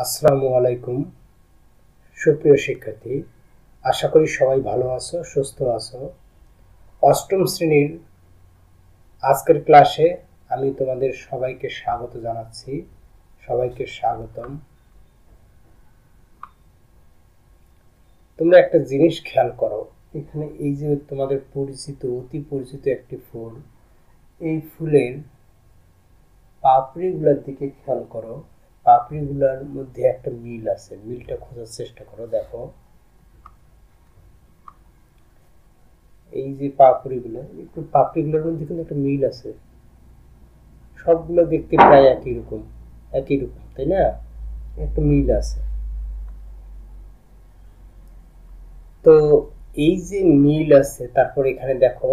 আসসালামু আলাইকুম সুপ্রিয় শিক্ষার্থী, আশা করি সবাই ভালো আছো, সুস্থ আছো। অষ্টম শ্রেণীর আজকের ক্লাসে আমি তোমাদের সবাইকে স্বাগত জানাচ্ছি। সবাইকে স্বাগতম। তোমরা একটা জিনিস খেয়াল করো, এখানে এই যে তোমাদের পরিচিত, অতি পরিচিত একটি ফুল, এই ফুলের পাপড়িগুলোর দিকে খেয়াল করো। পাপড়িগুলোর মধ্যে একটা মিল আছে, মিলটা খোঁজার চেষ্টা করো। দেখো এই যে পাপড়িগুলোর মধ্যে কিন্তু একটা মিল আছে। সবগুলো দেখতে প্রায় একই রকম, তাই না? একটা মিল আছে। তো এই যে মিল আছে, তারপর এখানে দেখো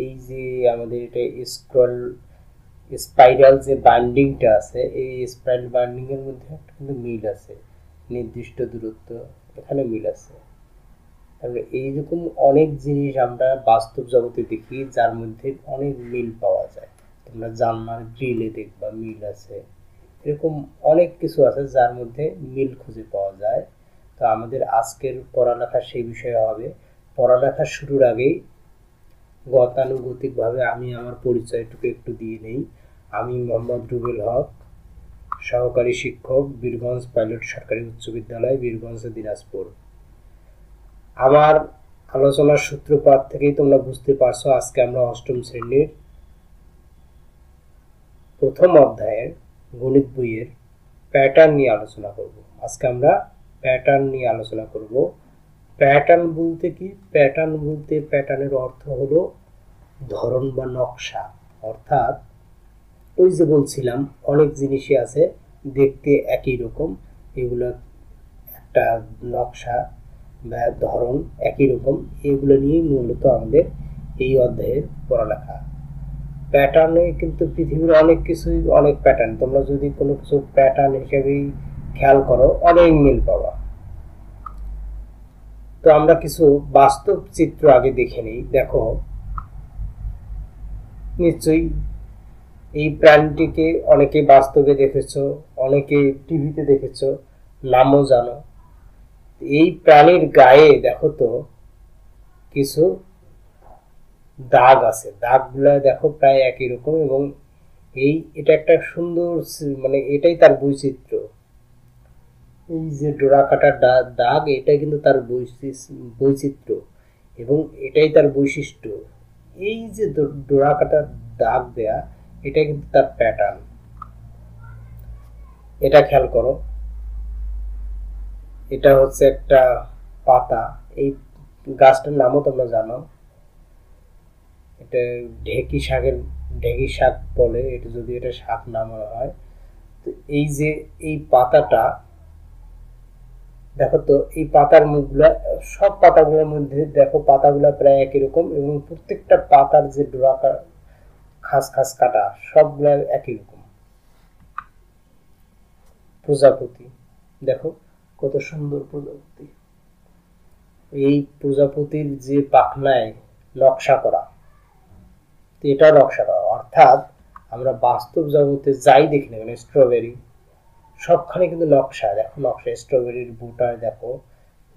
এই যে আমাদের এটা স্পাইরাল যে বাইন্ডিংটা আছে, এই স্পাইরাল বাইন্ডিং এর মধ্যে একটা কিন্তু মিল আছে, নির্দিষ্ট দূরত্ব এখানে মিল আছে। তাহলে এইরকম অনেক জিনিস আমরা বাস্তব জগতে দেখি যার মধ্যে অনেক মিল পাওয়া যায়। তোমরা জানলার গ্রিলে দেখবা মিল আছে, এরকম অনেক কিছু আছে যার মধ্যে মিল খুঁজে পাওয়া যায়। তো আমাদের আজকের পড়ালেখা সেই বিষয়ে হবে। পড়ালেখা শুরুর আগেই গতানুগতিকভাবে আমি আমার পরিচয়টুকু একটু দিয়ে নেই। আমি মোহাম্মদ রুবেল হক, সহকারী শিক্ষক, বীরগঞ্জ পাইলট সরকারি উচ্চ বিদ্যালয়, বীরগঞ্জ, দিনাজপুর। আমার আলোচনার সূত্রপাত থেকেই তোমরা বুঝতে পারছো আজকে আমরা অষ্টম শ্রেণীর প্রথম অধ্যায়ের গণিত বইয়ের প্যাটার্ন নিয়ে আলোচনা করব। আজকে আমরা প্যাটার্ন নিয়ে আলোচনা করব। প্যাটার্ন বলতে কি? প্যাটার্নের অর্থ হলো ধরন বা নকশা। অর্থাৎ ওই যে বলছিলাম অনেক জিনিসই আছে দেখতে একই রকম, এগুলো একটা নকশা বা ধরন একই রকম, এগুলো নিয়েই মূলত আমাদের এই অধ্যায়ের পড়ালেখা। প্যাটার্নে কিন্তু পৃথিবীর অনেক কিছুই, অনেক প্যাটার্ন, তোমরা যদি কোনো কিছু প্যাটার্ন হিসেবেই খেয়াল করো অনেক মিল পাবা। তো আমরা কিছু বাস্তব চিত্র আগে দেখে নিই। দেখো নিশ্চয়ই এই প্রাণীটিকে অনেকে বাস্তবে দেখেছো, অনেকে টিভিতে দেখেছো, নামও জানো। এই প্রাণীর গায়ে দেখো তো কিছু দাগ আছে, দাগগুলা দেখো প্রায় একই রকম, এবং এটা একটা সুন্দর, মানে এটাই তার বৈচিত্র্য। এই যে ডোরা কাটার দাগ, এটাই কিন্তু তার বৈচিত্র্য এবং এটাই তার বৈশিষ্ট্য। এই যে ডোরা কাটার দাগ দেয়া, এটাই কিন্তু তার প্যাটার্ন। এটা খেয়াল করো, এটা হচ্ছে একটা পাতা। এই গাছটার নামও তোমরা জানো, এটা ঢেকি শাক বলে, এটা যদি এটা শাক নাম হয়। তো এই যে এই পাতাটা দেখো তো, এই পাতার মুখগুলা, সব পাতাগুলোর মধ্যে দেখো পাতাগুলা প্রায় একই রকম, এবং প্রত্যেকটা পাতার যে ডোরা খাস খাস কাটা সবগুলা একই রকম। প্রজাপতি দেখো কত সুন্দর প্রজাপতি, এই প্রজাপতির যে পাখনায় নকশা করা, এটা নকশা করা। অর্থাৎ আমরা বাস্তব জগতে যাই দেখি না কেন, স্ট্রবেরি সবখানে কিন্তু নকশা। দেখো নকশা, স্ট্রবেরির বুটায় দেখো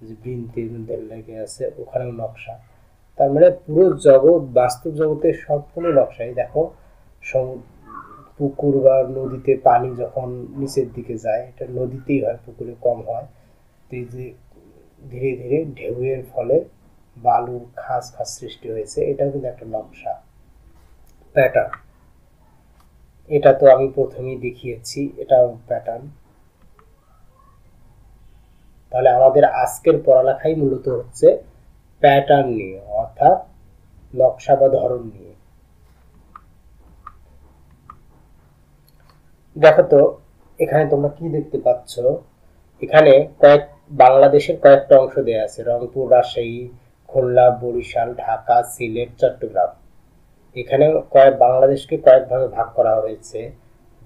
যে বৃন্তের মধ্যে লেগে আছে, ওখানেও নকশা। তার মানে পুরো জগৎ, বাস্তব জগতের সবগুলো নকশাই দেখো। পুকুর বা নদীতে পানি যখন নিচের দিকে যায়, এটা নদীতেই হয়, পুকুরে কম হয়। তো এই যে ধীরে ধীরে ঢেউয়ের ফলে বালুর খাস খাস সৃষ্টি হয়েছে, এটাও কিন্তু একটা নকশা, প্যাটার্ন। এটা তো আমি প্রথমেই দেখিয়েছি, এটাও প্যাটার্ন। তাহলে আমাদের আজকের পড়ালেখাই মূলত হচ্ছে প্যাটার্ন নিয়ে, অর্থাৎ নকশা বা ধরন নিয়ে। দেখো তো এখানে তোমরা কি দেখতে পাচ্ছ, এখানে বাংলাদেশের কয়েকটা অংশ দেয়া আছে, রংপুর, রাজশাহী, খুলনা, বরিশাল, ঢাকা, সিলেট, চট্টগ্রাম। এখানে বাংলাদেশকে কয়েক ভাগে ভাগ করা হয়েছে।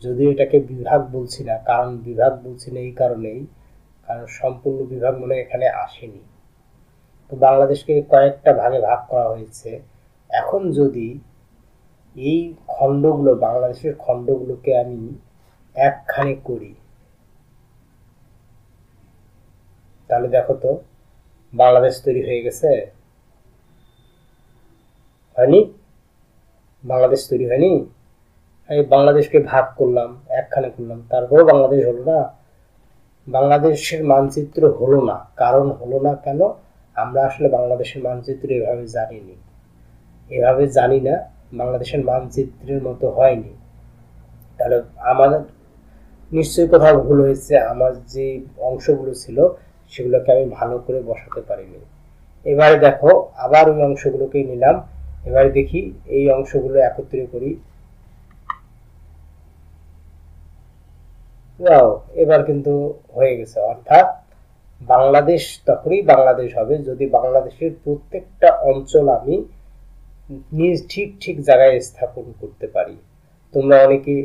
যদিও এটাকে বিভাগ বলছি না, বিভাগ বলছি না এই কারণেই, কারণ সম্পূর্ণ বিভাগ মনে এখানে আসেনি। তো বাংলাদেশকে কয়েকটা ভাগে ভাগ করা হয়েছে। এখন যদি এই খণ্ডগুলো, বাংলাদেশের খণ্ডগুলোকে আমি একখানে করি, তাহলে দেখো তো বাংলাদেশ তৈরি হয়ে গেছে, হয়নি? বাংলাদেশ তৈরি হয়নি। এই বাংলাদেশকে ভাগ করলাম, একখানে করলাম, তারপরেও বাংলাদেশ হলো না। বাংলাদেশের মানচিত্র হলো না, কারণ হলো না কেন? আমরা আসলে বাংলাদেশের মানচিত্র এভাবে জানিনি, এভাবে জানি না, বাংলাদেশের মানচিত্রের মতো হয়নি। তাহলে আমাদের নিশ্চয়ই কোথাও ভুল হয়েছে, আমার যে অংশগুলো ছিল সেগুলোকে আমি ভালো করে বসাতে পারিনি। এবারে দেখো আবার ওই অংশগুলোকে নিলাম, এবারে দেখি এই অংশগুলো একত্রিত করি। এবার কিন্তু হয়ে গেছে, অর্থাৎ বাংলাদেশ তখনই বাংলাদেশ হবে যদি বাংলাদেশের প্রত্যেকটা অঞ্চল আমি নিজ ঠিক ঠিক জায়গায় স্থাপন করতে পারি। তোমরা অনেকে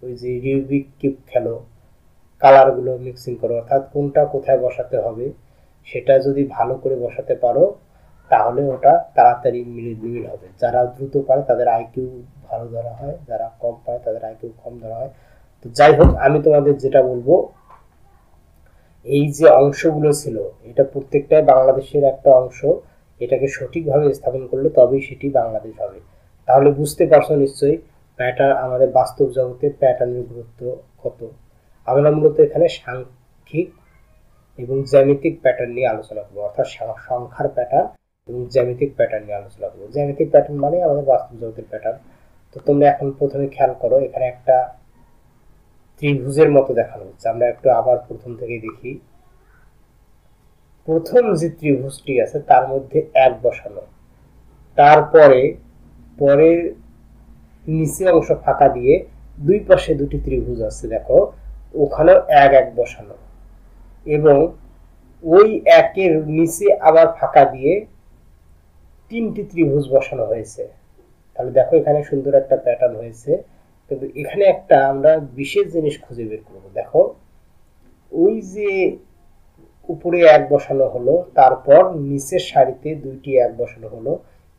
ওই যে রিউবিক কিউব খেলো, কালারগুলো মিক্সিং করো, অর্থাৎ কোনটা কোথায় বসাতে হবে সেটা যদি ভালো করে বসাতে পারো তাহলে ওটা তাড়াতাড়ি মিল হবে। যারা দ্রুত পারে তাদের আইকিউ ভালো ধরা হয়, যারা কম পায় তাদের আইকিউ কম ধরা হয়। তো যাই হোক, আমি তোমাদের যেটা বলবো, এই যে অংশগুলো ছিল এটা প্রত্যেকটাই বাংলাদেশের একটা অংশ, এটাকে সঠিকভাবে স্থাপন করলে তবেই সেটি বাংলাদেশ হবে। তাহলে বুঝতে পারছো নিশ্চয়ই প্যাটার্ন, আমাদের বাস্তব জগতে প্যাটার্নের গুরুত্ব কত। আমরা মূলত এখানে সাংখ্যিক এবং জ্যামিতিক প্যাটার্ন নিয়ে আলোচনা করবো, অর্থাৎ সংখ্যার প্যাটার্ন এবং জ্যামিতিক প্যাটার্ন নিয়ে আলোচনা করবো। জ্যামিতিক প্যাটার্ন মানে আমাদের বাস্তব জগতের প্যাটার্ন। তো তোমরা এখন প্রথমে খেয়াল করো, এখানে একটা ত্রিভুজের মতো দেখানো হচ্ছে। আমরা একটু আবার প্রথম থেকে দেখি। প্রথম যে ত্রিভুজটি আছে তার মধ্যে এক বসানো, তারপরে পরের নিচে অংশ ফাঁকা দিয়ে দুই পাশে দুটি ত্রিভুজ আছে, দেখো ওখানেও এক এক বসানো, এবং ওই একের নিচে আবার ফাঁকা দিয়ে তিনটি ত্রিভুজ বসানো হয়েছে। তাহলে দেখো এখানে সুন্দর একটা প্যাটার্ন হয়েছে। কিন্তু এখানে একটা আমরা বিশেষ জিনিস খুঁজে বের করবো। দেখো ওই যে উপরে এক বসানো হলো, তারপর নিচের সারিতে দুইটি এক বসানো হলো,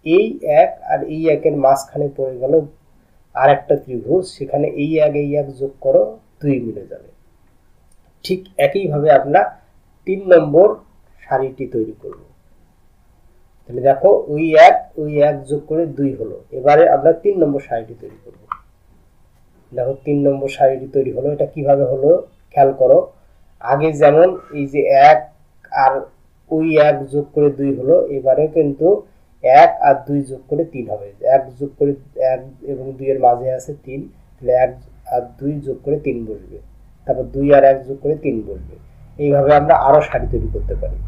এই এক আর এই একের মাঝখানে পড়ে গেল আর একটা ত্রিভুজ, সেখানে এই এক যোগ করো, দুই মিলে যাবে। ঠিক একইভাবে আমরা 3 নম্বর সারিটি তৈরি করব। তাহলে দেখো ওই এক যোগ করে 2 হলো। এবারে আমরা 3 নম্বর সারিটি তৈরি করব। দেখো 3 নম্বর সারিটি তৈরি হলো। এটা কিভাবে হলো খেয়াল করো। আগে যেমন এই যে এক আর ওই এক যোগ করে 2 হলো, এবারে কিন্তু 1 আর 2 যোগ করে 3 হবে। 1 যোগ করে 1 এবং 2 এর মাঝে আছে 3, তাহলে 1 আর 2 যোগ করে 3 বসবে, তারপর 2 আর 1 যোগ করে 3 বসবে। এইভাবে আমরা আরো সারি তৈরি করতে পারি।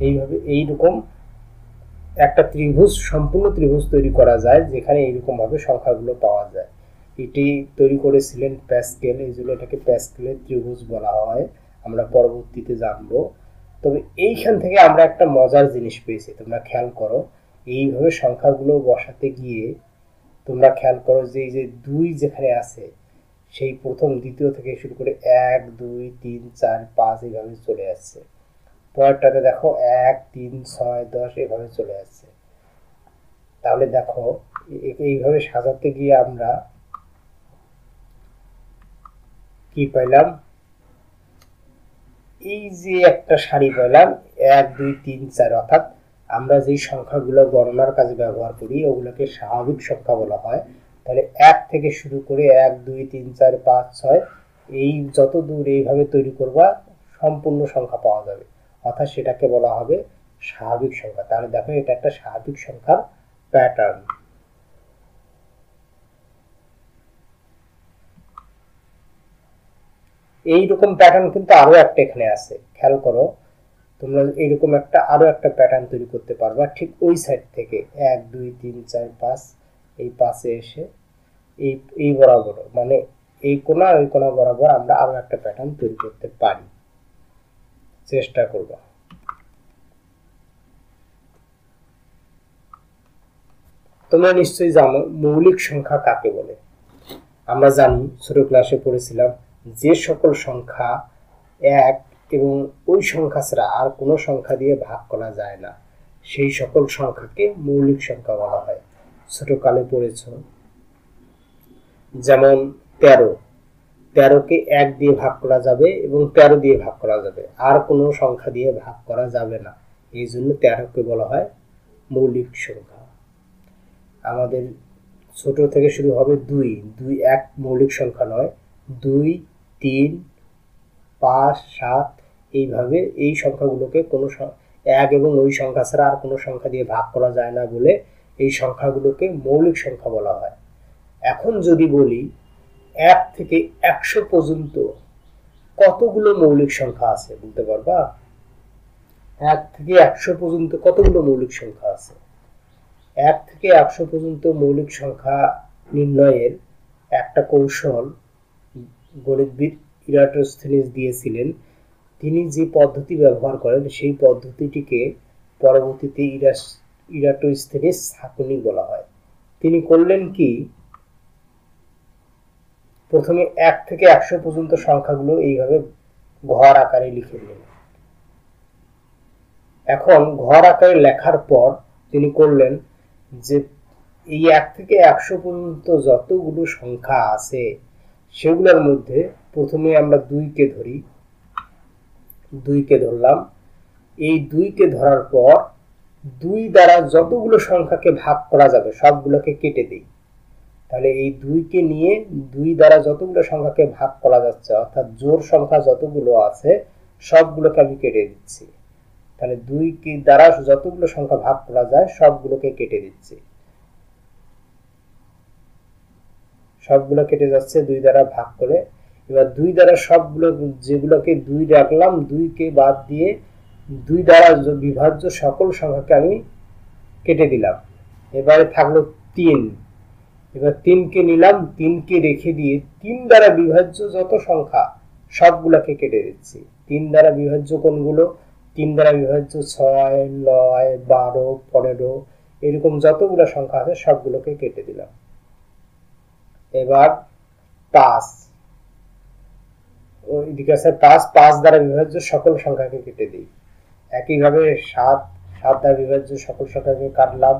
এইভাবে এইরকম একটা ত্রিভুজ, সম্পূর্ণ ত্রিভুজ তৈরি করা যায় যেখানে এইরকম ভাবে সংখ্যাগুলো পাওয়া যায়। এটি তৈরি করেছিলেন প্যাসকেল, এই জন্য এটাকে প্যাসকেলের ত্রিভুজ বলা হয়, আমরা পরবর্তীতে জানবো। তবে এইখান থেকে আমরা একটা মজার জিনিস পেয়েছি, তোমরা খেয়াল করো। এইভাবে সংখ্যাগুলো বসাতে গিয়ে তোমরা খেয়াল করো যে এই যে 2 যেখানে আছে সেই প্রথম দ্বিতীয় থেকে শুরু করে 1 2 3 4 5 এইভাবে চলে আসছে। পরেরটাতে দেখো 1 3 6 10 এভাবে চলে আসছে। তাহলে দেখো এইভাবে সাজাতে গিয়ে আমরা কি পাইলাম, এই যে একটা সারি পাইলাম 1 2 3 4, অর্থাৎ আমরা যে সংখ্যাগুলো গণনার কাজে ব্যবহার করি ওগুলোকে স্বাভাবিক সংখ্যা বলা হয়। তাহলে 1 থেকে শুরু করে 1 2 3 4 5 6 এই যত দূর এইভাবে তৈরি করবা সম্পূর্ণ সংখ্যা পাওয়া যাবে, অর্থাৎ সেটাকে বলা হবে স্বাভাবিক সংখ্যা। তাহলে দেখো এটা একটা স্বাভাবিক সংখ্যার প্যাটার্ন। এইরকম প্যাটার্ন কিন্তু আরো একটা এখানে আছে, খেয়াল করো। তোমরা এইরকম আরো একটা প্যাটার্ন তৈরি করতে পারবা ঠিক ওই সাইড থেকে 1 2 3 4 5 এই পাশে এসে এই বরাবর, মানে এই কোণা ওই কোণা বরাবর আমরা আরো একটা প্যাটার্ন তৈরি করতে পারি। চেষ্টা করব। তোমরা নিশ্চয়ই জানো মৌলিক সংখ্যা কাকে বলে। আমরা জানি ছোট ক্লাসে পড়েছিলাম যে সকল সংখ্যা এক এবং ওই সংখ্যা ছাড়া আর কোনো সংখ্যা দিয়ে ভাগ করা যায় না সেই সকল সংখ্যাকে মৌলিক সংখ্যা বলা হয়। ছোটকালে পড়েছ, যেমন 13 13কে 1 দিয়ে ভাগ করা যাবে এবং 13 দিয়ে ভাগ করা যাবে, আর কোনো সংখ্যা দিয়ে ভাগ করা যাবে না। এই জন্য 13কে বলা হয় মৌলিক সংখ্যা। আমাদের ছোট থেকে শুরু হবে 2, 2 এক মৌলিক সংখ্যা নয়, 2, 3, 5, 7 এইভাবে এই সংখ্যাগুলোকে কোনো 1 এবং ওই সংখ্যা ছাড়া আর কোনো সংখ্যা দিয়ে ভাগ করা যায় না বলে এই সংখ্যাগুলোকে মৌলিক সংখ্যা বলা হয়। এখন যদি বলি 1 থেকে 100 পর্যন্ত কতগুলো মৌলিক সংখ্যা আছে বলতে পারবা? 1 থেকে 100 পর্যন্ত কতগুলো মৌলিক সংখ্যা আছে? 1 থেকে 100 পর্যন্ত মৌলিক সংখ্যা নির্ণয়ের একটা কৌশল গণিতবিদ ইরাটোস্থেনিস দিয়েছিলেন। তিনি যে পদ্ধতি ব্যবহার করেন সেই পদ্ধতিটিকে পরবর্তীতে ইরাটোস্থেনিস ছাঁকনি বলা হয়। তিনি করলেন কি, প্রথমে 1 থেকে 100 পর্যন্ত সংখ্যাগুলো এইভাবে ঘর আকারে লিখে নিলেন। এখন ঘর আকারে লেখার পর তিনি করলেন যে এই 1 থেকে 100 পর্যন্ত যতগুলো সংখ্যা আছে সেগুলোর মধ্যে প্রথমে আমরা 2কে ধরি, 2কে ধরলাম। এই 2কে ধরার পর 2 দ্বারা যতগুলো সংখ্যাকে ভাগ করা যাবে সবগুলোকে কেটে দিই। তাহলে এই 2কে নিয়ে 2 দ্বারা যতগুলো সংখ্যাকে ভাগ করা যাচ্ছে অর্থাৎ জোড় সংখ্যা যতগুলো আছে সবগুলোকে আমি কেটে দিচ্ছি। তাহলে 2 দ্বারা যতগুলো সংখ্যা ভাগ করা যায় সবগুলোকে কেটে দিচ্ছি, সবগুলো কেটে যাচ্ছে 2 দ্বারা ভাগ করে। এবার 2 দ্বারা সবগুলো যেগুলোকে 2 রাখলাম 2কে বাদ দিয়ে 2 দ্বারা বিভাজ্য সকল সংখ্যাকে আমি কেটে দিলাম। এবারে থাকলো 3, এবার 3কে নিলাম, 3কে রেখে দিয়ে 3 দ্বারা বিভাজ্য যত সংখ্যা সবগুলোকে কেটে দিচ্ছি। 3 দ্বারা বিভাজ্য কোনগুলো? 3 দ্বারা বিভাজ্য 6, 9, 12, 15 এরকম যতগুলো সংখ্যা আছে সবগুলোকে কেটে দিলাম। এবার 5, ওইদিকে আছে 5 দ্বারা বিভাজ্য সকল সংখ্যাকে কেটে দিই। একইভাবে 7 দ্বারা বিভাজ্য সকল সংখ্যাকে কাটলাম।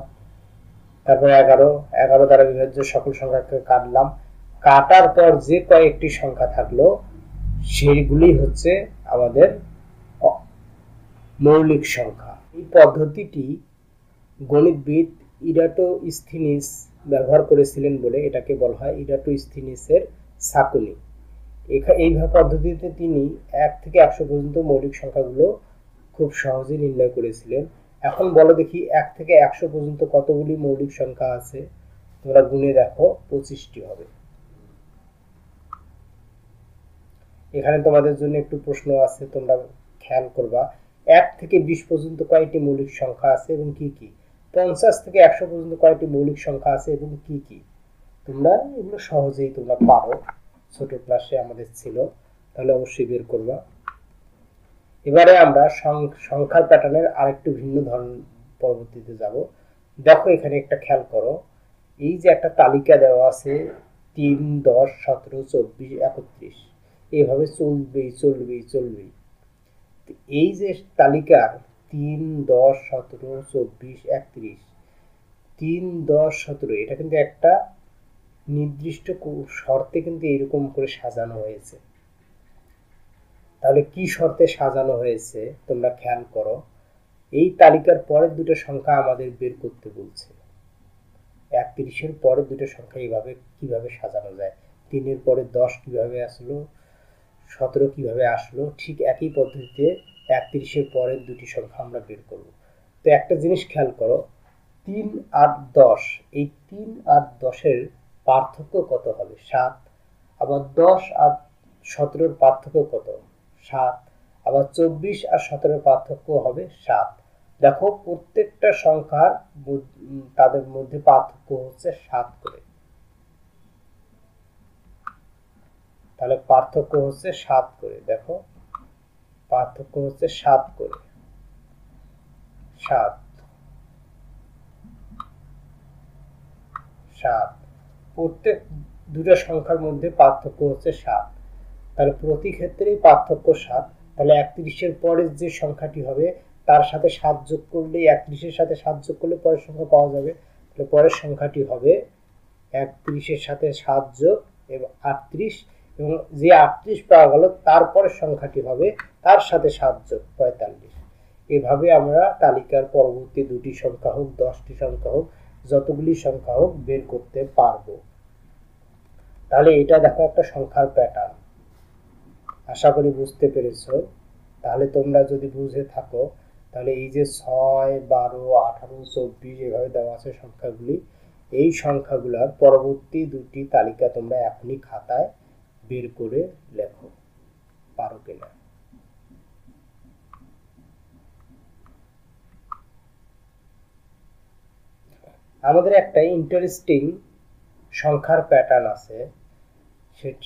তারপর 11 দ্বারা বিভাজ্য সকল সংখ্যাকে কাটলাম। কাটার পর যে কয়েকটি সংখ্যা থাকলো সেইগুলি হচ্ছে আমাদের মৌলিক সংখ্যা। এই পদ্ধতিটি গণিতবিদ ইরাটোস্থেনিস ব্যবহার করেছিলেন বলে এটাকে বলা হয় ইরাটোস্থেনিসের ছাঁকনি। এই পদ্ধতিতে তিনি 1 থেকে 100 পর্যন্ত মৌলিক সংখ্যাগুলো খুব সহজে নির্ণয় করেছিলেন। এখন বলো দেখি 1 থেকে 100 পর্যন্ত কতগুলি মৌলিক সংখ্যা আছে? তোমরা গুণে দেখো, 25টি হবে। এখানে তোমাদের জন্য একটু প্রশ্ন আছে, তোমরা খেয়াল করবা। 1 থেকে 20 পর্যন্ত কয়টি মৌলিক সংখ্যা আছে এবং কি কি? 50 থেকে 100 পর্যন্ত কয়টি মৌলিক সংখ্যা আছে এবং কি কি? তোমরা এগুলো সহজেই তোমরা পারো, ছোট ক্লাসে আমাদের ছিল, তাহলে অবশ্যই বের করবা। এবারে আমরা সংখ্যার প্যাটার্নের আরেকটু ভিন্ন ধরন পরবর্তীতে যাব। দেখো এখানে একটা খেয়াল করো, এই যে একটা তালিকা দেওয়া আছে 3, 10, 17, 24, 31 এইভাবে চলবেই। এই যে তালিকার 3, 10, 17, 24, 31, 3, 10, 17 এটা কিন্তু একটা নির্দিষ্ট শর্তে কিন্তু এরকম করে সাজানো হয়েছে। তাহলে কি শর্তে সাজানো হয়েছে তোমরা খেয়াল করো। এই তালিকার পরের দুটো সংখ্যা আমাদের বের করতে বলছে। 31-এর পরের দুটো সংখ্যা এইভাবে কিভাবে সাজানো যায়? 3-এর পরে 10 কিভাবে আসলো, 17 কিভাবে আসলো, ঠিক একই পদ্ধতিতে 31-এর পরের দুটি সংখ্যা আমরা বের করব। তো একটা জিনিস খেয়াল করো, 3 আর 10, এই 3 আর 10-এর পার্থক্য কত হবে? 7। আবার 10 আর 17-এর পার্থক্য কত? 7। আবার 24 আর 17-এর পার্থক্য হবে 7। দেখো প্রত্যেকটা সংখ্যার তাদের মধ্যে পার্থক্য হচ্ছে 7 করে। তাহলে পার্থক্য হচ্ছে 7 করে। দেখো পার্থক্য হচ্ছে 7 করে, 7। প্রত্যেক দুটো সংখ্যার মধ্যে পার্থক্য হচ্ছে 7। তাহলে প্রতি ক্ষেত্রেই পার্থক্য 7। তাহলে 31-এর পরের যে সংখ্যাটি হবে তার সাথে 7 যোগ করলে, 31-এর সাথে 7 যোগ করলে পরের সংখ্যা পাওয়া যাবে। তাহলে পরের সংখ্যাটি হবে 31-এর সাথে 7 যোগ এবং 38 এবং যে 38 পাওয়া গেল তারপরের সংখ্যাটি হবে তার সাথে 7 যোগ 45। এভাবে আমরা তালিকার পরবর্তী দুটি সংখ্যা হোক 10টি সংখ্যা হোক যতগুলি সংখ্যা হোক বের করতে পারবো। তাহলে এটা দেখো একটা সংখ্যার প্যাটার্ন, আশা করি বুঝতে পেরেছো। তাহলে তোমরা যদি বুঝে থাকো তাহলে এই যে 6, 12, 18, 24 এভাবে দেওয়া আছে সংখ্যাগুলি, এই সংখ্যাগুলোর পরবর্তী দুটি তালিকা তোমরা এখনই খাতায় বের করে লেখো, পারো কিনা। আমাদের একটা ইন্টারেস্টিং সংখ্যার প্যাটার্ন আছে,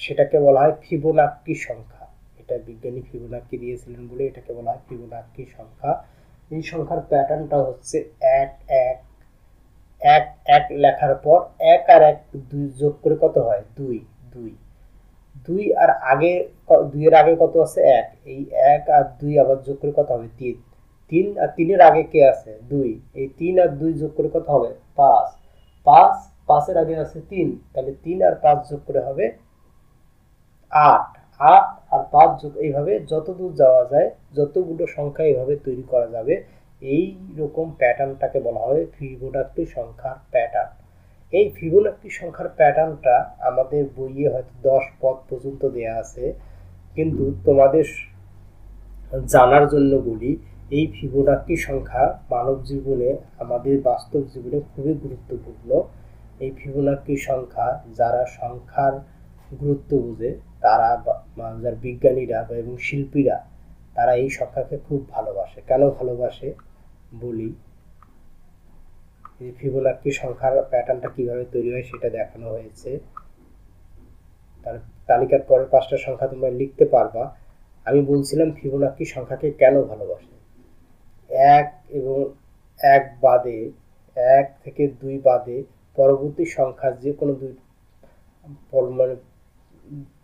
সেটাকে বলা হয় ফিবোনাক্কি সংখ্যা। এটা বিজ্ঞানী ফিবোনাক্কি দিয়েছিলেন বলে এটাকে বলা হয় ফিবোনাক্কি সংখ্যা। এই সংখ্যার প্যাটার্নটা হচ্ছে 1 1 1 1 লেখার পর 1 আর 1 2 যোগ করে কত হয় 2 2 2 আর আগে 2 এর আগে কত আছে 1, এই 1 আর 2 আবার যোগ করে কত হবে 3 3 আর 3 এর আগে কে আছে 2, এই 3 আর 2 যোগ করে কত হবে 5 5 5 এর আগে আছে 3, তাহলে 3 আর 5 যোগ করে হবে 8 8 আর 5 যোগ, এইভাবে যতদূর যাওয়া যায় যতগুলো সংখ্যা এইভাবে তৈরি করা যাবে এই রকম প্যাটার্নটাকে বলা হয় ফিবোনাক্কি সংখ্যার প্যাটার্ন। এই ফিবোনাক্কি সংখ্যার প্যাটার্নটা আমাদের বইয়ে হয়তো 10 পদ পর্যন্ত দেয়া আছে, কিন্তু তোমাদের জানার জন্য বলি এই ফিবোনাক্কি সংখ্যা মানব জীবনে আমাদের বাস্তব জীবনে খুবই গুরুত্বপূর্ণ। এই ফিবোনাক্কি সংখ্যা যারা সংখ্যার গুরুত্ব বোঝে তারা যারা বিজ্ঞানীরা এবং শিল্পীরা তারা এই সংখ্যাকে খুব ভালোবাসে। কেন ভালোবাসে বলি, এই ফিবোনাক্কি সংখ্যার প্যাটার্নটা কিভাবে তৈরি হয় সেটা দেখানো হয়েছে। তার তালিকার পরের 5টা সংখ্যা তোমরা লিখতে পারবা। আমি বলছিলাম ফিবোনাক্কি সংখ্যাকে কেন ভালোবাসে। 1 এবং 1 বাদে 1 থেকে 2 বাদে পরবর্তী সংখ্যা যে কোনো দুই মানে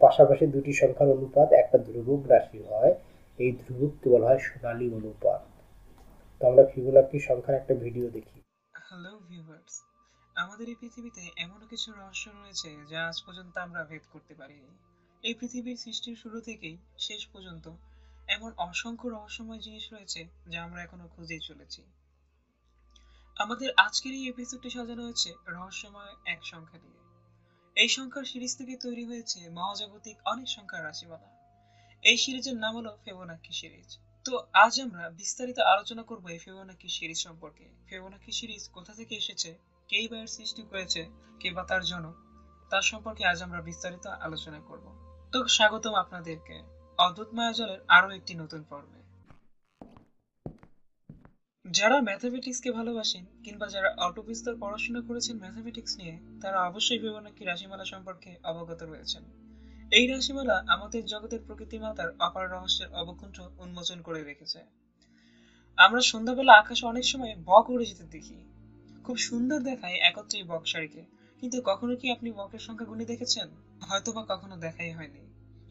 পাশাপাশি দুটি সংখ্যার অনুপাত একটা ধ্রুবক রাশি হয়, এই ধ্রুবককে বলা হয় সোনালী অনুপাত। তো আমরা ফিবোনাক্কি সংখ্যার একটা ভিডিও দেখি। হ্যালো ভিউয়ার্স, আমাদের এই পৃথিবীতে এমন কিছু রহস্য রয়েছে যা আজ পর্যন্ত আমরা ভেদ করতে পারিনি। এই পৃথিবীর সৃষ্টির শুরু থেকেই শেষ পর্যন্ত এমন অসংখ্য রহস্যময় জিনিস রয়েছে যা আমরা এখনো খুঁজেই চলেছি। আমাদের আজকের এই এপিসোডটি সাজানো হয়েছে রহস্যময় এক সংখ্যা দিয়ে। এই সংখ্যার সিরিজ থেকে তৈরি হয়েছে মহাজাগতিক অনেক সংখ্যার রাশিমালা। এই সিরিজের নাম হলো ফিবোনাক্কি সিরিজ। তো আজ আমরা বিস্তারিত আলোচনা করব এই ফিবোনাক্কি সিরিজ সম্পর্কে। ফিবোনাক্কি সিরিজ কোথা থেকে এসেছে, কেই বা এর সৃষ্টি করেছে, কে বা তার জনক, তার সম্পর্কে আজ আমরা বিস্তারিত আলোচনা করব। তো স্বাগতম আপনাদেরকে অদ্ভুত মায়াজালের আরো একটি নতুন পর্বে। যারা ম্যাথমেটিক্সকে ভালোবাসেন কিংবা যারা অল্প বিস্তর পড়াশোনা করেছেন ম্যাথমেটিক্স নিয়ে, তারা অবশ্যই ফিবোনাক্কি রাশিমালা সম্পর্কে অবগত রয়েছেন। এই রাশিমালা আমাদের জগতের প্রকৃতি মাতার অপার রহস্যের অবকুণ্ঠ উন্মোচন করে রেখেছে। আমরা সন্ধ্যাবেলা আকাশে অনেক সময় বক উড়ে যেতে দেখি, খুব সুন্দর দেখায় একত্রে এই বক সারিকে। কিন্তু কখনো কি আপনি বকের সংখ্যা গুণে দেখেছেন? হয়তো বা কখনো দেখাই হয়নি।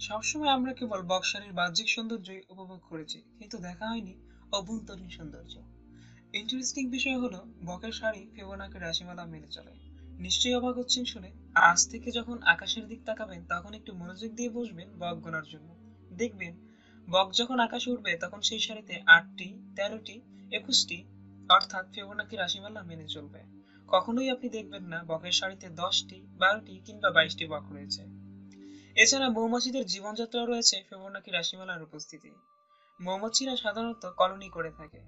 সবসময় আমরা কেবল বক সারির বাহ্যিক সৌন্দর্যই উপভোগ করেছি, কিন্তু দেখা হয়নি অভ্যন্তরীণ সৌন্দর্য। ইন্টারেস্টিং বিষয় হলো বকের সারি ফিবোনাক্কি রাশিমালা মেনে চলে। নিশ্চয়ই অবাক হচ্ছেন শুনে। আজ থেকে যখন আকাশের দিক তাকাবেন তখন একটু মনোযোগ দিয়ে বসবেন বক গোনার জন্য। দেখবেন বক যখন আকাশে উঠবে তখন সেই সারিতে 8টি, 13টি, 21টি অর্থাৎ ফিবোনাক্কি রাশিমালা মেনে চলবে। কখনোই আপনি দেখবেন না বকের সারিতে 10টি, 12টি কিংবা 22টি বক রয়েছে। এছাড়া মৌমাছিদের জীবনযাত্রা রয়েছে ফিবোনাক্কি রাশিমালার উপস্থিতি। মৌমাছিরা সাধারণত কলোনি করে থাকে।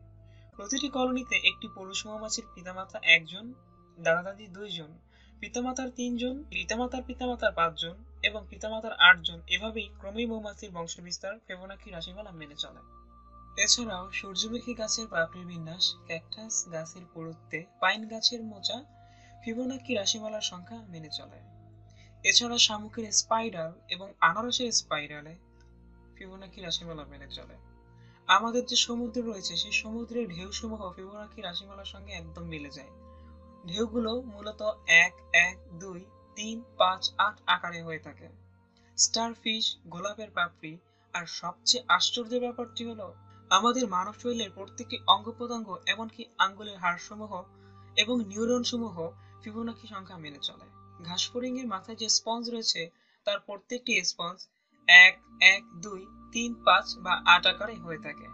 প্রতিটি কলোনিতে একটি পুরুষ মৌমাছির পিতামাতা 1 জন, দাদা দাদি 2 জন, পিতামাতার 3 জন, পিতামাতার পিতামাতার 5 জন এবং পিতামাতার 8 জন। এভাবেই ক্রমেই মৌমাছির বংশবিস্তার ফিবোনাক্কি রাশিমালা মেনে চলে। এছাড়াও সূর্যমুখী গাছের পাপড়ির বিন্যাস, ক্যাকটাস গাছের পুরুত্বে, পাইন গাছের মোচা ফিবোনাক্কি রাশিমালার সংখ্যা মেনে চলে। এছাড়া শামুকের স্পাইরাল এবং আনারসের স্পাইরালে ফিবোনাক্কি রাশিমালা মেনে চলে। আমাদের যে সমুদ্র রয়েছে সেই সমুদ্রের ঢেউসমূহ ফিবোনাক্কি রাশিমালার সঙ্গে একদম মিলে যায়। ঢেউগুলো মূলত 1 1 2 3 5 8 আকারে হয়ে থাকে। স্টারফিশ, গোলাপের পাপড়ি, আর সবচেয়ে আশ্চর্যের ব্যাপারটি হলো আমাদের মানব শরীরের প্রত্যেকটি অঙ্গ প্রত্যঙ্গ এমনকি আঙ্গুলের হাড়সমূহ এবং নিউরন সমূহ ফিবোনাক্কি সংখ্যা মেনে চলে। ঘাসফড়িং এর মাথায় যে স্পঞ্জ রয়েছে তার প্রত্যেকটি রেসপন্স 1, 1, 2, 3, 5 বা 8 আকারে হয়ে থাকে।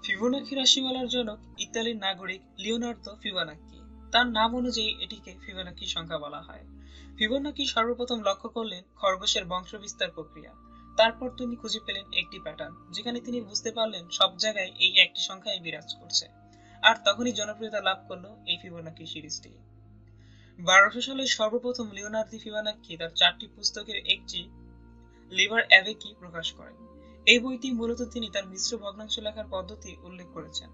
ফিবোনাকি রাশিমালার জনক ইতালির নাগরিক লিওনার্দো ফিবোনাকি। তার নাম অনুযায়ী এটিকে ফিবোনাকি সংখ্যা বলা হয়। ফিবোনাকি সর্বপ্রথম লক্ষ্য করলেন খরগোশের বংশবিস্তার প্রক্রিয়া। তারপর তিনি খুঁজে পেলেন একটি প্যাটার্ন, যেখানে তিনি বুঝতে পারলেন সব জায়গায় এই একটি সংখ্যাই বিরাজ করছে। আর তখনই জনপ্রিয়তা লাভ করলো এই ফিবোনাকি সিরিজটি। 1200 সালে সর্বপ্রথম লিওনার্দো ফিবোনাকি তার 4টি পুস্তকের একটি লিবার অ্যাভেকি প্রকাশ করেন। এই বইটি মূলত তিনি তার মিশ্র ভগ্নাংশ লেখার পদ্ধতি উল্লেখ করেছেন।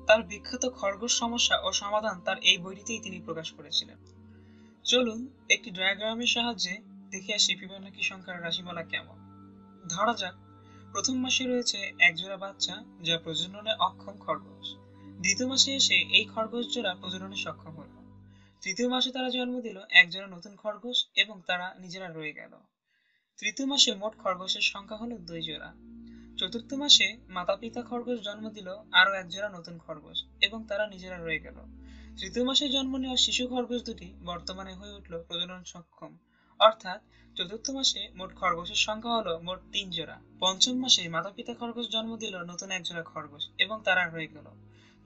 তার বিখ্যাত খরগোশ সমস্যা ও সমাধান তার এই বইটিতেই তিনি প্রকাশ করেছিলেন। চলুন একটি ডায়াগ্রামের সাহায্যে দেখে আসি ফিবোনাকি সংখ্যার রাশিমালা কেমন। ধরা যাক প্রথম মাসে রয়েছে একজোড়া বাচ্চা যা প্রজননে অক্ষম খরগোশ। দ্বিতীয় মাসে এসে এই খরগোশ জোড়া প্রজননে সক্ষম হলো। তৃতীয় মাসে তারা জন্ম দিল একজোড়া নতুন খরগোশ এবং তারা নিজেরা রয়ে গেল। তৃতীয় মাসে মোট খরগোশের সংখ্যা হলো 2 জোড়া। চতুর্থ মাসে মাতা পিতা খরগোশ জন্ম দিল আরো এক জোড়া নতুন খরগোশ এবং তারা নিজেরা রয়ে গেল। তৃতীয় মাসে জন্ম নেওয়া শিশু খরগোশ দুটি বর্তমানে হয়ে উঠল প্রজনন সক্ষম, অর্থাৎ চতুর্থ মাসে মোট খরগোশের সংখ্যা হলো মোট 3 জোড়া। পঞ্চম মাসে মাতা পিতা খরগোশ জন্ম দিল নতুন এক জোড়া খরগোশ এবং তারা রয়ে গেল।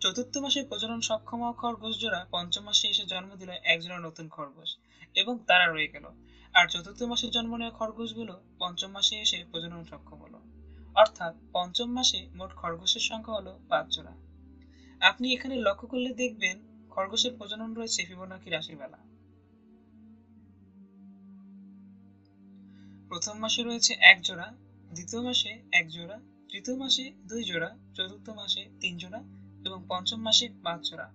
চতুর্থ মাসে প্রজনন সক্ষম খরগোশ জোড়া পঞ্চম মাসে এসে জন্ম দিল এক জোড়া নতুন খরগোশ এবং তারা রয়ে গেল। আর চতুর্থ মাসে জন্ম নেওয়া খরগোশগুলো পঞ্চম মাসে এসে প্রজনন সক্ষম হলো, অর্থাৎ পঞ্চম মাসে মোট খরগোশের সংখ্যা হলো 5 জোড়া। আপনি এখানে লক্ষ্য করলে দেখবেন খরগোশের প্রজনন রয়েছে ফিবোনাকি রাশির বেলা। প্রথম মাসে রয়েছে 1 জোড়া, দ্বিতীয় মাসে 1 জোড়া, তৃতীয় মাসে 2 জোড়া, চতুর্থ মাসে 3 জোড়া এবং পঞ্চম মাসে 5 জোড়া,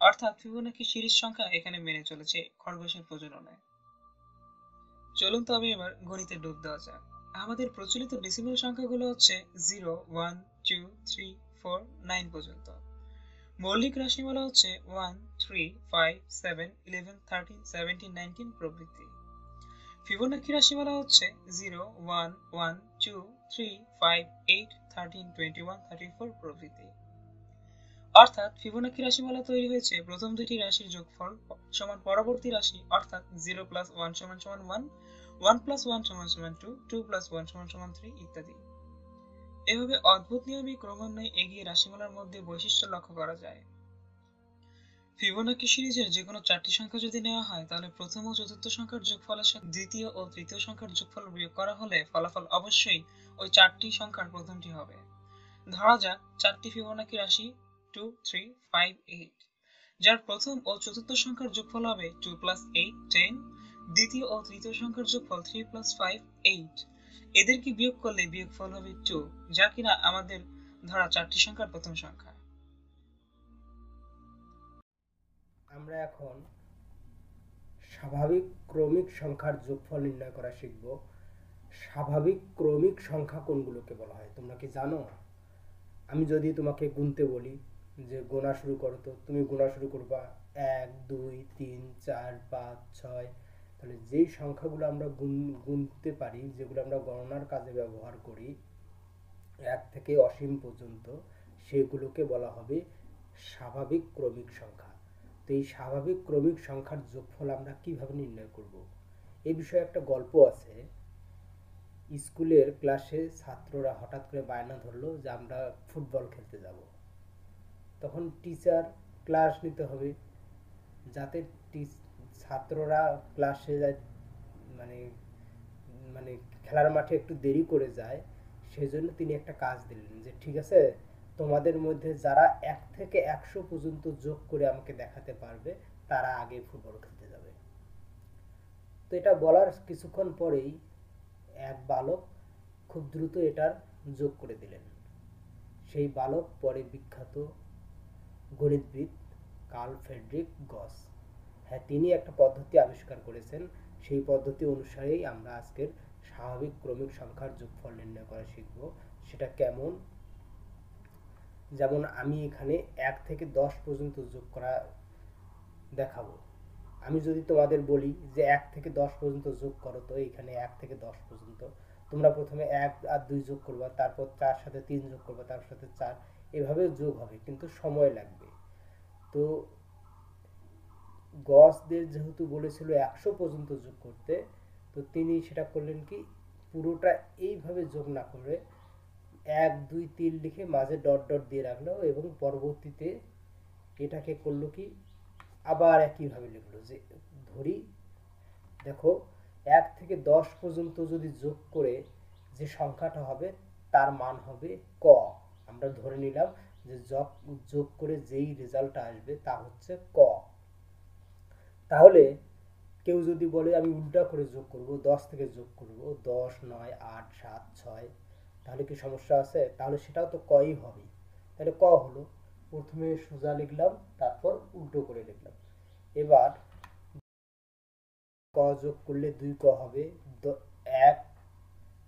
অর্থাৎ ফিবোনাকি সিরিজ সংখ্যা এখানে মেনে চলেছে খরগোশের প্রজননে। চলুন তবে এবার গণিতে ডুব দেওয়া যাক। আমাদের প্রচলিত ডেসিমাল সংখ্যাগুলো হচ্ছে 0, 1, 2, 3, 4, 9 পর্যন্ত। মৌলিক রাশিমালা হচ্ছে 1, 3, 5, 7, 11, 13, 17, 19 প্রভৃতি। ফিবোনাকি রাশিমালা হচ্ছে 0, 1, 1, 2, 3, 5, 8, 13, 21, 34 প্রভৃতি। অর্থাৎ ফিবোনাকি রাশিমালা তৈরি হয়েছে প্রথম দুটি রাশির যোগফল সমান পরবর্তী রাশি, অর্থাৎ 0 + 1 = 1, 1 + 1 = 2, 2 + 1 = 3 ইত্যাদি। এভাবে অদ্ভুত নিয়মে ক্রমান্বয়ে এগিয়ে রাশিমালার মধ্যে বৈশিষ্ট্য লক্ষ্য করা যায়। ফিবোনাকি সিরিজের যে কোনো 4টি সংখ্যা যদি নেওয়া হয়, তাহলে প্রথম ও চতুর্থ সংখ্যার যোগফলের সাথে দ্বিতীয় ও তৃতীয় সংখ্যার যোগফল বিয়োগ করা হলে ফলাফল অবশ্যই ওই 4টি সংখ্যার প্রথমটি হবে। ধরা যাক 4টি ফিবোনাকি রাশি 2, 3, 5, 8, যার প্রথম ও চতুর্থ সংখ্যার যোগফল হবে 2 + 8, 10, দ্বিতীয় ও তৃতীয় সংখ্যার যোগফল 3 + 5, 8। এদেরকে বিয়োগ করলে বিয়োগফল হবে 2, যা কিনা আমাদের ধরা 4টি সংখ্যার প্রথম সংখ্যা। আমরা এখন স্বাভাবিক ক্রমিক সংখ্যার যোগফল নির্ণয় করা শিখব। স্বাভাবিক ক্রমিক সংখ্যা কোনগুলোকে বলা হয় তোমরা কি জানো? আমি যদি তোমাকে গুনতে বলি যে গোনা শুরু করো, তো তুমি গোনা শুরু করবা 1, 2, 3, 4, 5, 6। তাহলে যেই সংখ্যাগুলো আমরা গুনতে পারি, যেগুলো আমরা গণনার কাজে ব্যবহার করি 1 থেকে অসীম পর্যন্ত, সেগুলোকে বলা হবে স্বাভাবিক ক্রমিক সংখ্যা। তো এই স্বাভাবিক ক্রমিক সংখ্যার যোগফল আমরা কিভাবে নির্ণয় করব? এই বিষয়ে একটা গল্প আছে। স্কুলের ক্লাসে ছাত্ররা হঠাৎ করে বায়না ধরলো যে আমরা ফুটবল খেলতে যাব। তখন টিচার ক্লাস নিতে হবে, যাতে ছাত্ররা ক্লাসে যায় মানে মানে খেলার মাঠে একটু দেরি করে যায়, সেজন্য তিনি একটা কাজ দিলেন যে ঠিক আছে, তোমাদের মধ্যে যারা 1 থেকে 100 পর্যন্ত যোগ করে আমাকে দেখাতে পারবে তারা আগে ফুটবল খেলতে যাবে। তো এটা বলার কিছুক্ষণ পরেই এক বালক খুব দ্রুত এটার যোগ করে দিলেন। সেই বালক পরে বিখ্যাত গণিতবিদ কার্ল ফ্রেডরিক গস। হ্যাঁ, তিনি একটা পদ্ধতি আবিষ্কার করেছেন। সেই পদ্ধতি অনুসারেই আমরা আজকের স্বাভাবিক ক্রমিক সংখ্যার যোগফল নির্ণয় করা শিখব। সেটা কেমন? যেমন আমি এখানে 1 থেকে 10 পর্যন্ত যোগ করা দেখাবো। আমি যদি তোমাদের বলি যে 1 থেকে 10 পর্যন্ত যোগ করো, তো এখানে 1 থেকে 10 পর্যন্ত তোমরা প্রথমে 1 আর 2 যোগ করবা, তারপর 4 সাথে 3 যোগ করবা, তার সাথে 4, এভাবে যোগ হবে, কিন্তু সময় লাগবে। তো গসদের যেহেতু বলেছিল 100 পর্যন্ত যোগ করতে, তো তিনি সেটা করলেন কি, পুরোটা এইভাবে যোগ না করে 1 2 3 লিখে মাঝে ডট ডট দিয়ে রাখলো এবং পরবর্তীতে এটাকে করলো কি, আবার একইভাবে লিখলো যে ধরি, দেখো 1 থেকে 10 পর্যন্ত যদি যোগ করে যে সংখ্যাটা হবে তার মান হবে ক। আমরা ধরে নিলাম যে যোগ করে যেই রেজাল্টটা আসবে তা হচ্ছে ক। তাহলে কেউ যদি বলে আমি উল্টা করে যোগ করব, 10 থেকে যোগ করব, 10 9 8 7 6, তাহলে কি সমস্যা আছে? তাহলে সেটাও তো কই হবে। তাহলে ক হলো, প্রথমে সোজা লিখলাম, তারপর উল্টো করে লিখলাম। এবার ক যোগ করলে 2 ক হবে, 1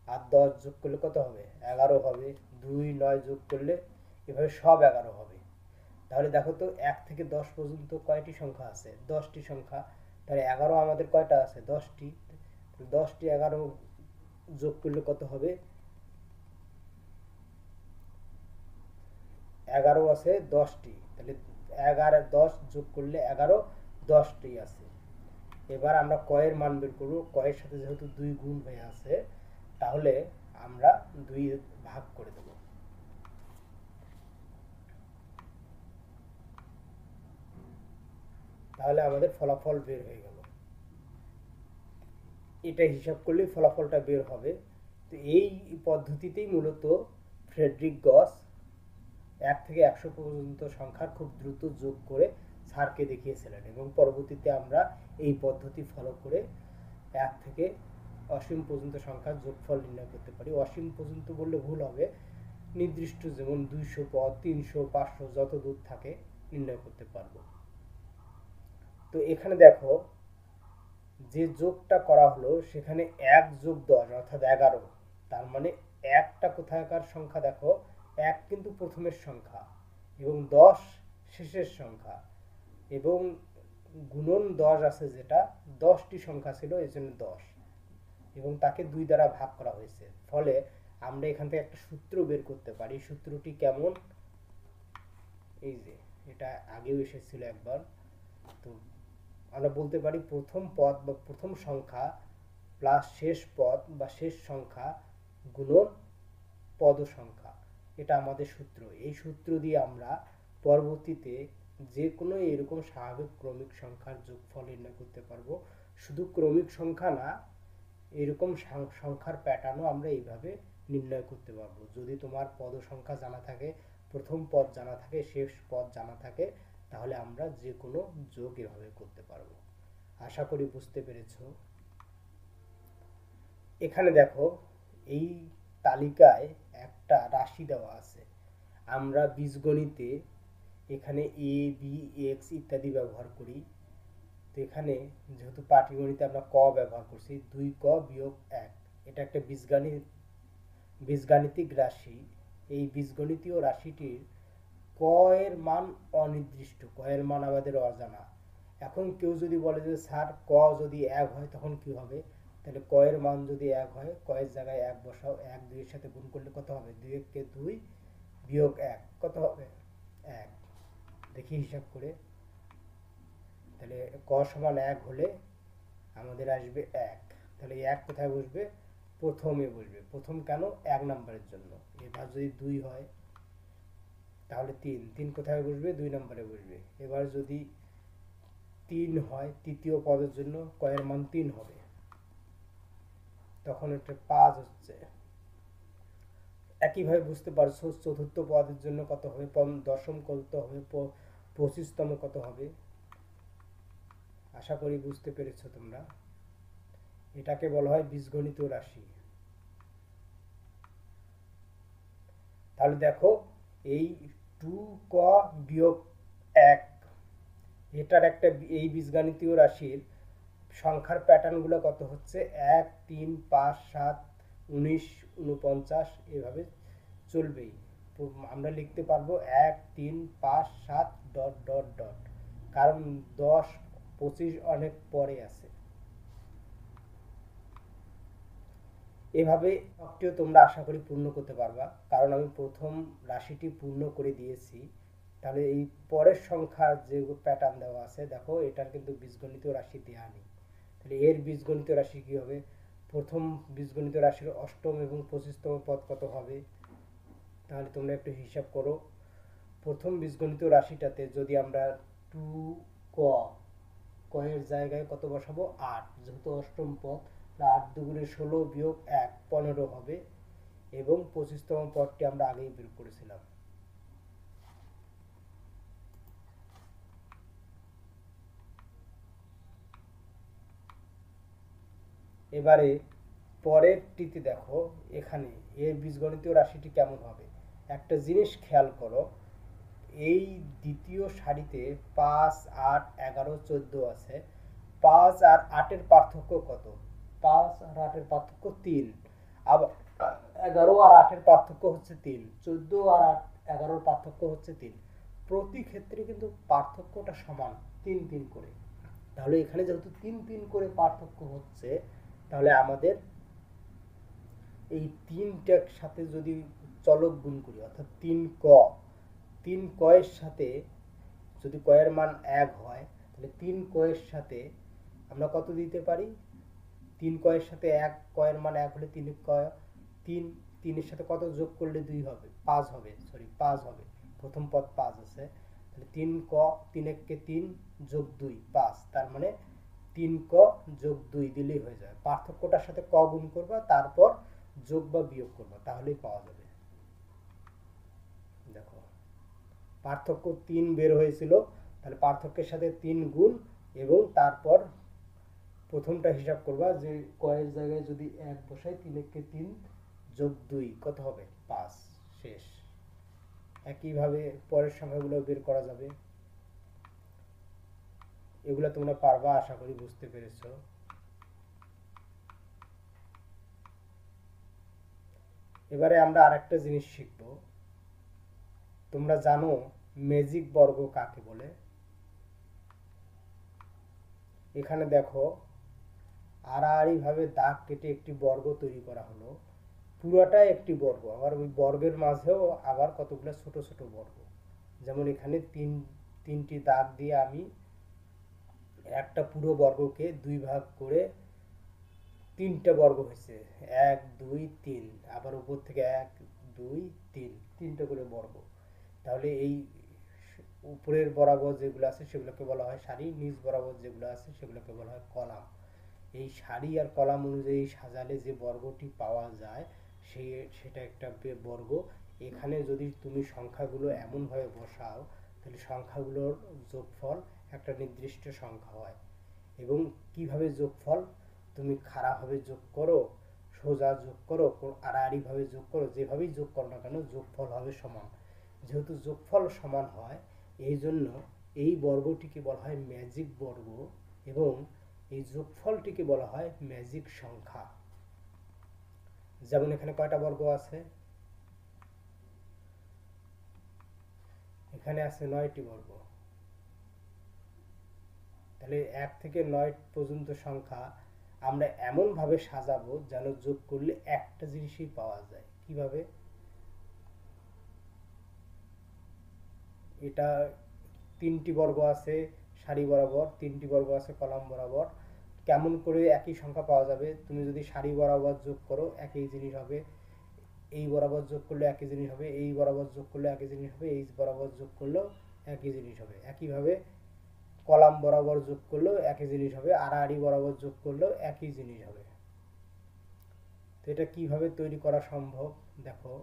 আর 10 যোগ করলে কত হবে? 11 হবে। 2 9 যোগ করলে এভাবে সব 11 হবে। তাহলে দেখো তো 1 থেকে 10 পর্যন্ত কয়টি সংখ্যা আছে? 10টি সংখ্যা। তাহলে 11 আমাদের কয়টা আছে? 10টি। 10টি 11 যোগ করলে কত হবে? 11 আছে 10টি, তাহলে 11 10 যোগ করলে 11 10টি আছে। এবার আমরা কয়ের মান বের করব। কয়ের সাথে যেহেতু 2 গুণ হয়ে আছে, তাহলে আমরা 2 ভাগ করে দেব। তাহলে আমাদের ফলাফল বের হয়ে গেল। এটা হিসাব করলে ফলাফলটা বের হবে। তো এই পদ্ধতিতেই মূলত ফ্রেডরিক গস 1 থেকে 100 পর্যন্ত সংখ্যার খুব দ্রুত যোগ করে স্যারকে দেখিয়েছিলেন, এবং পরবর্তীতে আমরা এই পদ্ধতি ফলো করে 1 থেকে অসীম পর্যন্ত সংখ্যার যোগফল নির্ণয় করতে পারি। অসীম পর্যন্ত বললে ভুল হবে, নির্দিষ্ট যেমন 200 পদ, 300, 500 যত দূর থাকে নির্ণয় করতে পারবো। তো এখানে দেখো যে যোগটা করা হলো সেখানে 1 যোগ 10 অর্থাৎ 11, তার মানে একটা কোথাকার সংখ্যা? দেখো 1 কিন্তু প্রথমের সংখ্যা এবং 10 শেষের সংখ্যা, এবং গুণন 10 আছে যেটা 10টি সংখ্যা ছিল, এই জন্য 10, এবং তাকে 2 দ্বারা ভাগ করা হয়েছে। ফলে আমরা এখান থেকে একটা সূত্র বের করতে পারি। সূত্রটি কেমন? এই যে এটা আগেও এসেছিল একবার। তো আমরা বলতে পারি প্রথম পদ বা প্রথম সংখ্যা প্লাস শেষ পদ বা শেষ সংখ্যা গুণন পদ সংখ্যা, এটা আমাদের সূত্র। এই সূত্র দিয়ে আমরা পরবর্তীতে যে কোনো এরকম স্বাভাবিক ক্রমিক সংখ্যার যোগফল নির্ণয় করতে পারবো। শুধু ক্রমিক সংখ্যা না, এরকম সংখ্যার প্যাটার্নও আমরা এইভাবে নির্ণয় করতে পারবো। যদি তোমার পদ সংখ্যা জানা থাকে, প্রথম পদ জানা থাকে, শেষ পদ জানা থাকে, তাহলে আমরা যে কোনো যোগ এভাবে করতে পারবো। আশা করি বুঝতে পেরেছো। এখানে দেখো এই তালিকায় একটা রাশি দেওয়া আছে। আমরা বীজগণিতে এখানে a b x ইত্যাদি ব্যবহার করি। তো এখানে যেহেতু পাটিগণিতে আমরা ক ব্যবহার করছি, 2 ক বিয়োগ 1, এটা একটা বীজগাণিতিক রাশি। এই বীজগণিতীয় রাশিটির ক এর মান অনির্দিষ্ট, ক এর মান আমাদের অজানা। এখন কেউ যদি বলে যে স্যার ক যদি 1 হয় তখন কি হবে? তাহলে ক এর মান যদি 1 হয়, ক এর জায়গায় 1 বসাও, 1 2 এর সাথে গুণ করলে কত হবে? 2 কে 2 বিয়োগ 1 কত হবে? 1। দেখি হিসাব করে। তাহলে ক সমান 1 হলে আমাদের আসবে 1। তাহলে 1 কোথায় বসবে? প্রথমে বসবে। প্রথম কেন? 1 নম্বরের জন্য। এবার যদি 2 হয় তাহলে 3, 3 কোথায় বসবে? 2 নম্বরে বসবে। এবার যদি 3 হয় তৃতীয় পদের জন্য, ক এর মান 3 হবে, তখন এটা 5 হচ্ছে। একইভাবে বুঝতে পারছো চতুর্থ পদের জন্য কত হবে? দশম কত হবে? 25তম কত হবে? আশা করি বুঝতে পেরেছো তোমরা। এটাকে বলা হয় বীজগণিত রাশি। তাহলে দেখো এই 2 ক বিয়োগ 1, এটার একটা এই বীজগণিতীয় রাশির সংখ্যার প্যাটার্নগুলো কত হচ্ছে? 1 3 5 7 19 49, এভাবে চলবেই। আমরা লিখতে পারবো 1 3 5 7 ডট ডট ডট, কারণ 10 25 অনেক পরে আছে। এভাবে শখটিও তোমরা আশা করি পূর্ণ করতে পারবা, কারণ আমি প্রথম রাশিটি পূর্ণ করে দিয়েছি। তাহলে এই পরের সংখ্যার যে প্যাটার্ন দেওয়া আছে, দেখো এটার কিন্তু বীজগণিত রাশি দেওয়া নেই। তাহলে এর বীজগণিত রাশি কি হবে? প্রথম বীজগণিত রাশির অষ্টম এবং 25তম পদ কত হবে? তাহলে তোমরা একটু হিসাব করো। প্রথম বীজগণিত রাশিটাতে যদি আমরা 2 ক এর জায়গায় কত বসাবো? 8, যেহেতু অষ্টম পদ, 8 দুগুণে 16 বিয়োগ 1 15 হবে, এবং 25তম পদটি আমরা আগেই বের করেছিলাম। এবারে পরেরটিতে দেখো, এখানে এর বীজগণিতীয় রাশিটি কেমন হবে। একটা জিনিস খেয়াল করো, এই দ্বিতীয় সারিতে 5, 8, 11, 14 আছে। 5 আর 8-এর পার্থক্য কত? 5 আর 8-এর পার্থক্য 3। আবার 11 আর 8-এর পার্থক্য হচ্ছে 3। 14 আর 11-এর পার্থক্য হচ্ছে 3। প্রতি ক্ষেত্রে কিন্তু পার্থক্যটা সমান, 3 3 করে। তাহলে এখানে যেহেতু 3 3 করে পার্থক্য হচ্ছে, তাহলে আমাদের এই 3টার সাথে যদি চলক গুণ করি, অর্থাৎ 3 ক এর সাথে যদি ক এর মান 1 হয়, তাহলে 3 ক এর সাথে আমরা কত দিতে পারি? 3 ক এর সাথে 1, ক এর মান 1 হলে 3 ক, 3 এর সাথে কত যোগ করলে 2 হবে? 5 হবে, সরি 5 হবে, প্রথম পদ 5 আছে। তাহলে 3 ক, 3 1 3 যোগ 2 5, তার মানে 3 ক যোগ 2 দিলেই হয়ে যাবে। পার্থক্যটার সাথে ক গুণ করবা, তারপর যোগ বা বিয়োগ করবা, তাহলেই পাওয়া যাবে। দেখো, পার্থক্য 3 বের হয়েছিল, তাহলে পার্থক্যের সাথে 3 গুণ, এবং তারপর প্রথমটা হিসাব করবা যে কয়ের জায়গায় যদি 1 বসাই, 3 1 3 যোগ 2 কত হবে? 5। শেষ। একইভাবে পরের সংখ্যাগুলো বের করা যাবে। এগুলো তোমরা পারবা, আশা করি বুঝতে পেরেছো। এবারে আমরা আরেকটা জিনিস শিখব। তোমরা জানো ম্যাজিক বর্গ কাকে বলে? এখানে দেখো, আড়াআড়ি ভাবে দাগ কেটে একটি বর্গ তৈরি করা হলো। পুরোটাই একটি বর্গ, আবার ওই বর্গের মাঝেও আবার কতগুলো ছোট ছোট বর্গ। যেমন এখানে তিনটি দাগ দিয়ে আমি একটা পুরো বর্গকে 2 ভাগ করে 3টা বর্গ হয়েছে, 1 2 3, আবার উপর থেকে 1 2 3, 3টা করে বর্গ। তাহলে এই উপরের বরাবর যেগুলো আছে সেগুলোকে বলা হয় সারি, নিচ বরাবর যেগুলো আছে সেগুলোকে বলা হয় কলাম। এই সারি আর কলাম অনুযায়ী সাজালে যে বর্গটি পাওয়া যায় সেটা একটা বর্গ। এখানে যদি তুমি সংখ্যাগুলো এমনভাবে বসাও, তাহলে সংখ্যাগুলোর যোগফল একটা নির্দিষ্ট সংখ্যা হয়। এবং কিভাবে যোগফল? তুমি খাড়াভাবে যোগ করো, সোজা যোগ করো, আড়াআড়িভাবে যোগ করো, যেভাবেই যোগ করো না কেন যোগফল হবে সমান। যেহেতু যোগফল সমান হয়, এই জন্য এই বর্গটিকে বলা হয় ম্যাজিক বর্গ, এবং এই যোগফলটিকে বলা হয় ম্যাজিক সংখ্যা। যেমন এখানে কয়টা বর্গ আছে? এখানে আছে 9টি বর্গ। তাহলে 1 থেকে 9 পর্যন্ত সংখ্যা আমরা এমন ভাবে সাজাবো যেন যোগ করলে একটা জিনিসই পাওয়া যায়। কিভাবে? এটা 3টি বর্গ আছে সারি বরাবর, 3টি বর্গ আছে কলাম বরাবর। কেমন করে একই সংখ্যা পাওয়া যাবে? তুমি যদি সারি বরাবর যোগ করো একই জিনিস হবে, এই বরাবর যোগ করলে একই জিনিস হবে, এই বরাবর যোগ করলে একই জিনিস হবে, এই বরাবর যোগ করলেও একই জিনিস হবে। একইভাবে কলাম বরাবর যোগ করলেও একই জিনিস হবে, আড়াআড়ি বরাবর যোগ করলেও একই জিনিস হবে। তো এটা কিভাবে তৈরি করা সম্ভব? দেখো,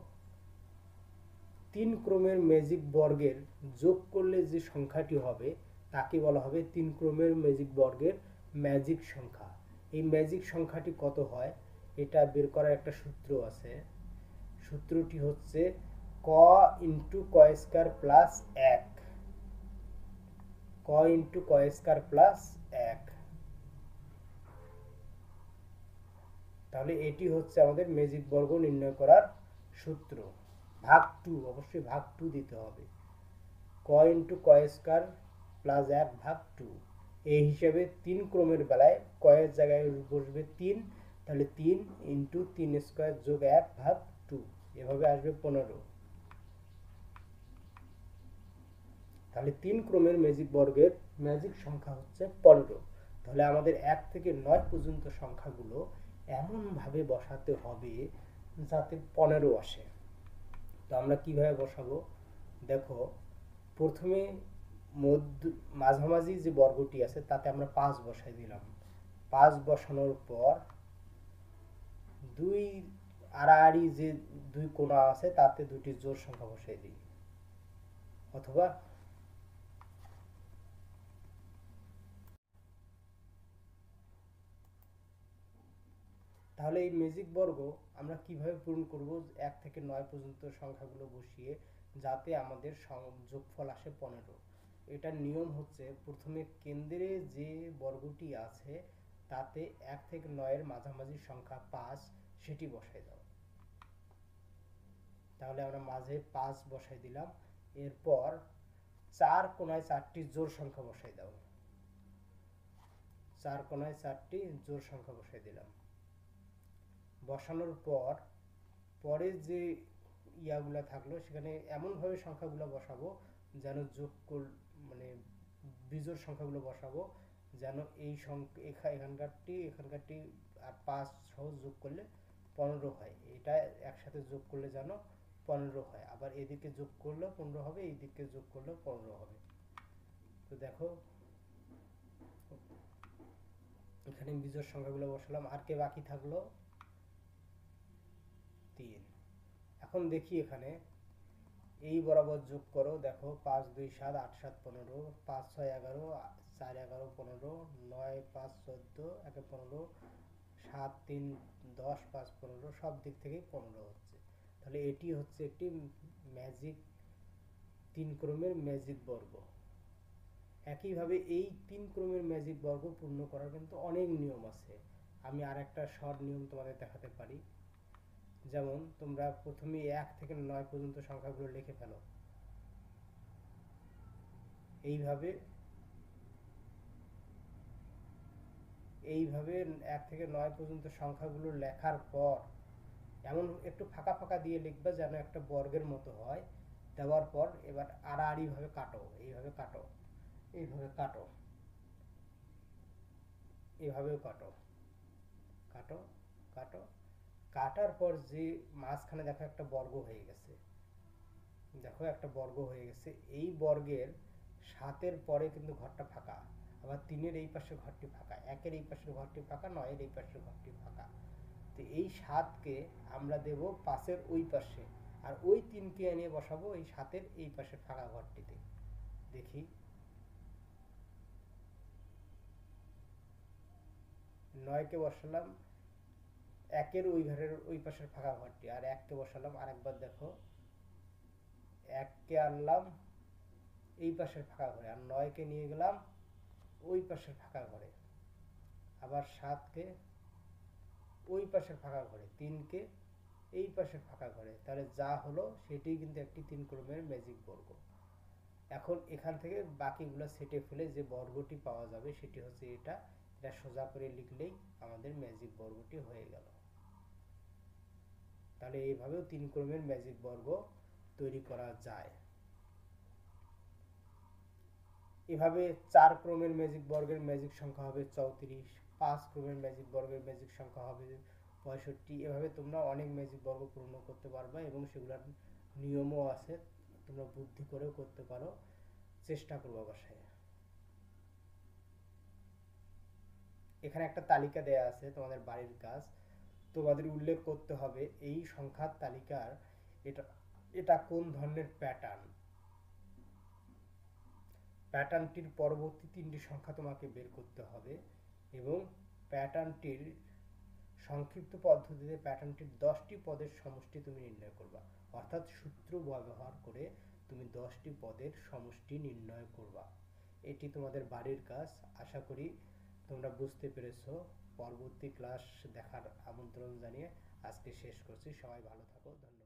3 ক্রমের ম্যাজিক বর্গের যোগ করলে যে সংখ্যাটি হবে তাকে বলা হবে 3 ক্রমের ম্যাজিক বর্গের ম্যাজিক সংখ্যা। এই ম্যাজিক সংখ্যাটি কত হয় এটা বের করার একটা সূত্র আছে। সূত্রটি হচ্ছে ক ইন্টু ক স্কয়ার প্লাস 1, ক ইন্টু ক স্কয়ার প্লাস 1। তাহলে এটি হচ্ছে আমাদের ম্যাজিক বর্গ নির্ণয় করার সূত্র। ভাগ 2, অবশ্যই ভাগ 2 দিতে হবে। ক ইন্টু ক স্কয়ার প্লাস 1 ভাগ 2। এই হিসেবে 3 ক্রমের বেলায় ক এর জায়গায় বসবে 3, তাহলে 3 ইন্টু 3 স্কয়ার যোগ 1 ভাগ 2, এভাবে আসবে 15। তাহলে 3 ক্রমের ম্যাজিক বর্গের ম্যাজিক সংখ্যা হচ্ছে 15। তাহলে আমাদের 1 থেকে 9 পর্যন্ত সংখ্যাগুলো এমনভাবে বসাতে হবে যাতে 15 আসে। তো আমরা কিভাবে বসাবো? দেখো, প্রথমে মাঝামাঝি যে বর্গটি আছে তাতে আমরা 5 বসাই দিলাম। 5 বসানোর পর দুই আড়াআড়ি যে দুই কোণা আছে তাতে দুটি জোড় সংখ্যা বসাই দিই, অথবা তাহলে এই ম্যাজিক বর্গ আমরা কিভাবে পূরণ করব? 1 থেকে 9 পর্যন্ত সংখ্যাগুলো বসিয়ে যাতে আমাদের যোগফল আসে 15। এটার নিয়ম হচ্ছে, প্রথমে কেন্দ্রে যে বর্গটি আছে তাতে 1 থেকে 9 এর মাঝামাঝি সংখ্যা 5 সেটি বসাই দাও। তাহলে আমরা মাঝে 5 বসাই দিলাম। এরপর 4 কোণায় 4টি জোড় সংখ্যা বসাই দাও। 4 কোণায় 4টি জোড় সংখ্যা বসাই দিলাম। বসানোর পর পরে যে ইয়াগুলা থাকলো সেখানে এমনভাবে সংখ্যাগুলো বসাবো যেন মানে বিজোড় সংখ্যাগুলো বসাবো যেন এই এখানকারটি আর 5 সহ যোগ করলে 15 হয়। এটা একসাথে যোগ করলে যেন 15 হয়, আবার এদিকে যোগ করলেও 15 হবে, এইদিকে যোগ করলেও 15 হবে। তো দেখো, এখানে বিজোড় সংখ্যাগুলো বসালাম। আর কে বাকি থাকলো? 3। এখন দেখি এখানে এই বরাবর যোগ করো। দেখো, 5 2 7 8 7 15, 5 6 11, 4 11 15, 9 5 14, 1 15, 7 3 10, 5 15, সব দিক থেকেই 15 হচ্ছে। তাহলে এটি হচ্ছে একটি ম্যাজিক 3 ক্রমের ম্যাজিক বর্গ। একইভাবে এই 3 ক্রমের ম্যাজিক বর্গ পূর্ণ করার কিন্তু অনেক নিয়ম আছে। আমি আর একটা শর্ট নিয়ম তোমাদের দেখাতে পারি। যেমন তোমরা প্রথমে 1 থেকে 9 পর্যন্ত সংখ্যাগুলো লিখে ফেলো। এইভাবে 1 থেকে 9 পর্যন্ত সংখ্যাগুলো লেখার পর এমন একটু ফাঁকা ফাঁকা দিয়ে লিখবে যেন একটা বর্গের মতো হয়। দেওয়ার পর এবার আড়াআড়ি ভাবে কাটো, এইভাবে কাটো, এইভাবে কাটো, এভাবেও কাটো, কাটো, কাটো। কাটার পর যে মাঝখানে দেখো একটা বর্গ হয়ে গেছে, দেখো একটা বর্গ হয়ে গেছে। এই বর্গের 7-এর পরে কিন্তু ঘরটা ফাঁকা, আবার 3-এর এই পাশের ঘরটি ফাঁকা, 1-এর এই পাশের ঘরটি ফাঁকা, 9-এর এই পাশের ঘরটি ফাঁকা। তো এই 7কে আমরা দেব 5-এর ওই পাশে, আর ওই 3কে এনে বসাবো এই 7-এর এই পাশের ফাঁকা ঘরটিতে। দেখি, 9কে বসালাম 1-এর ওই ঘরের ওই পাশের ফাঁকা ঘরটি, আর 1কে বসালাম। আরেকবার দেখো, 1কে আনলাম এই পাশের ফাঁকা ঘরে, আর 9কে নিয়ে গেলাম ওই পাশের ফাঁকা ঘরে, আবার 7কে ওই পাশের ফাঁকা ঘরে, 3কে এই পাশের ফাঁকা ঘরে। তাহলে যা হলো সেটাই কিন্তু একটি 3 ক্রমের ম্যাজিক বর্গ। এখন এখান থেকে বাকিগুলো সেটে ফেলে যে বর্গটি পাওয়া যাবে সেটি হচ্ছে এটা। এটা সোজা করে লিখলেই আমাদের ম্যাজিক বর্গটি হয়ে গেল। তাহলে এইভাবেও 3 ক্রমের ম্যাজিক বর্গ তৈরি করা যায়। এভাবে 4 ক্রমের ম্যাজিক বর্গের ম্যাজিক সংখ্যা হবে 34, 5 ক্রমের ম্যাজিক বর্গের ম্যাজিক সংখ্যা হবে 65। এভাবে তোমরা অনেক ম্যাজিক বর্গ পূর্ণ করতে পারবে এবং সেগুলোর নিয়মও আছে, তোমরা বুদ্ধি করেও করতে পারো। চেষ্টা করবো বাসায়। এখানে একটা তালিকা দেয়া আছে তোমাদের বাড়ির কাজ, তোমাদের উল্লেখ করতে হবে এই সংখ্যার তালিকার এটা এটা কোন ধরনের প্যাটার্ন। প্যাটার্নটির পরবর্তী 3টি সংখ্যা তোমাকে বের করতে হবে এবং প্যাটার্নটির সংক্ষিপ্ত পদ্ধতিতে প্যাটার্নটির 10টি পদের সমষ্টি তুমি নির্ণয় করবা, অর্থাৎ সূত্র ব্যবহার করে তুমি 10টি পদের সমষ্টি নির্ণয় করবা। এটি তোমাদের বাড়ির কাজ। আশা করি তোমরা বুঝতে পেরেছো। পরবর্তী ক্লাস দেখার আমন্ত্রণ জানিয়ে আজকে শেষ করছি। সবাই ভালো থাকো। ধন্যবাদ।